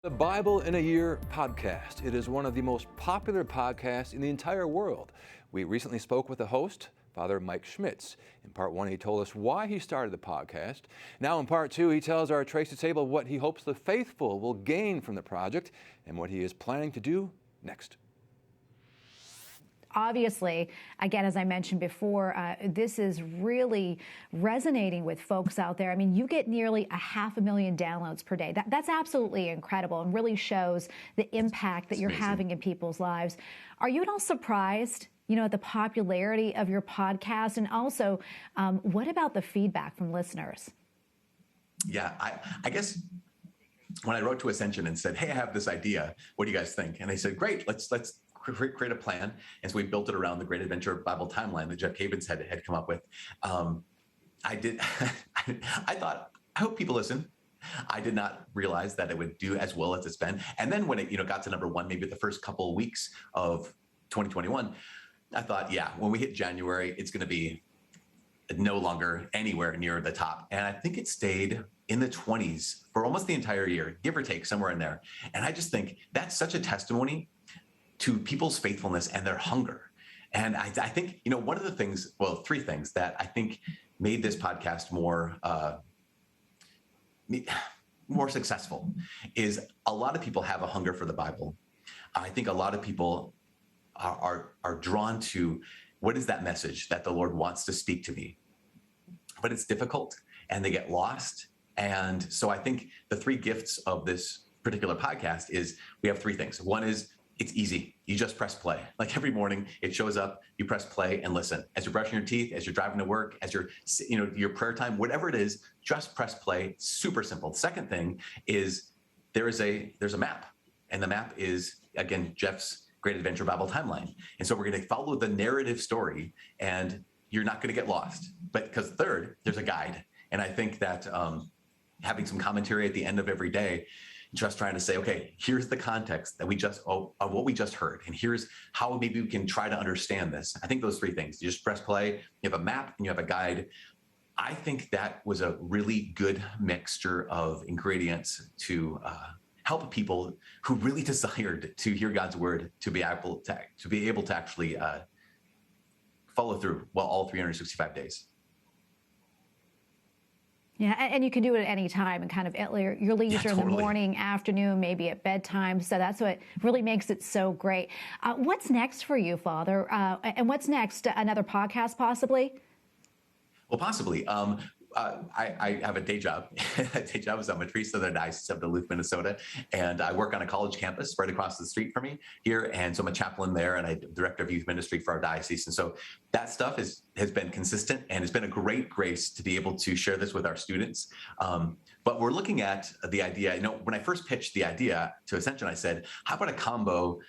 The Bible in a Year podcast. It is one of the most popular podcasts in the entire world. We recently spoke with the host, Father Mike Schmitz. In part one, he told us why he started the podcast. Now in part two, he tells our Tracy Sabol what he hopes the faithful will gain from the project and what he is planning to do next. Obviously, again, as I mentioned before, this is really resonating with folks out there. I mean, you get nearly 500,000 downloads per day. That's absolutely incredible and really shows the impact that you're having in people's lives. Are you at all surprised, at the popularity of your podcast? And also, what about the feedback from listeners? Yeah, I guess when I wrote to Ascension and said, hey, I have this idea, what do you guys think? And they said, great, let's create a plan. And so we built it around the Great Adventure Bible timeline that Jeff Cavins had come up with. I thought, I hope people listen. I did not realize that it would do as well as it's been. And then when it got to number one, maybe the first couple of weeks of 2021, I thought, yeah, when we hit January, it's going to be no longer anywhere near the top. And I think it stayed in the 20s for almost the entire year, give or take, somewhere in there. And I just think that's such a testimony to people's faithfulness and their hunger. And I think, one of the things, well, three things that I think made this podcast more successful is a lot of people have a hunger for the Bible. I think a lot of people are drawn to what is that message that the Lord wants to speak to me, but it's difficult and they get lost. And so I think the three gifts of this particular podcast is we have three things. One is it's easy. You just press play. Like every morning it shows up, you press play and listen. As you're brushing your teeth, as you're driving to work, as you're, your prayer time, whatever it is, just press play. Super simple. The second thing is there's a map, and the map is, again, Jeff's Great Adventure Bible timeline. And so we're going to follow the narrative story and you're not going to get lost. But because third, there's a guide. And I think that having some commentary at the end of every day, just trying to say, okay, here's the context that of what we just heard. And here's how maybe we can try to understand this. I think those three things, you just press play, you have a map and you have a guide. I think that was a really good mixture of ingredients to help people who really desired to hear God's word, to be able to actually follow through all 365 days. Yeah, and you can do it at any time and kind of at your leisure in the morning, afternoon, maybe at bedtime. So that's what really makes it so great. What's next for you, Father? And what's next? Another podcast, possibly? Well, possibly. I have a day job. That day job is I'm a priest of the Diocese of Duluth, Minnesota, and I work on a college campus right across the street from me here. And so I'm a chaplain there, and I'm director of youth ministry for our diocese. And so that stuff has been consistent, and it's been a great grace to be able to share this with our students. But we're looking at the idea. When I first pitched the idea to Ascension, I said, "How about a combo?"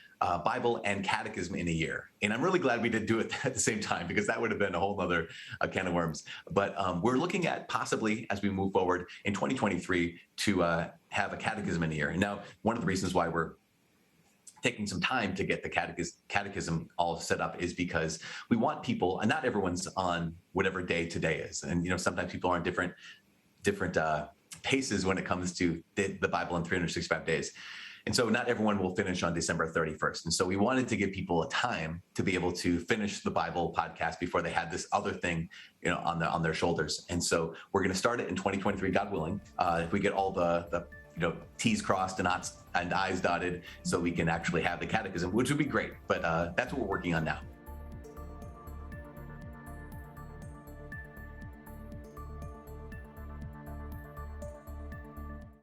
Bible and catechism in a year. And I'm really glad we did do it at the same time, because that would have been a whole other can of worms. But we're looking at possibly, as we move forward in 2023, to have a catechism in a year. And now, one of the reasons why we're taking some time to get the catechism all set up is because we want people, and not everyone's on whatever day today is. And sometimes people are on different paces when it comes to the Bible in 365 days. And so not everyone will finish on December 31st. And so we wanted to give people a time to be able to finish the Bible podcast before they had this other thing, on their shoulders. And so we're going to start it in 2023, God willing, if we get all the T's crossed and I's dotted, so we can actually have the catechism, which would be great. But that's what we're working on now.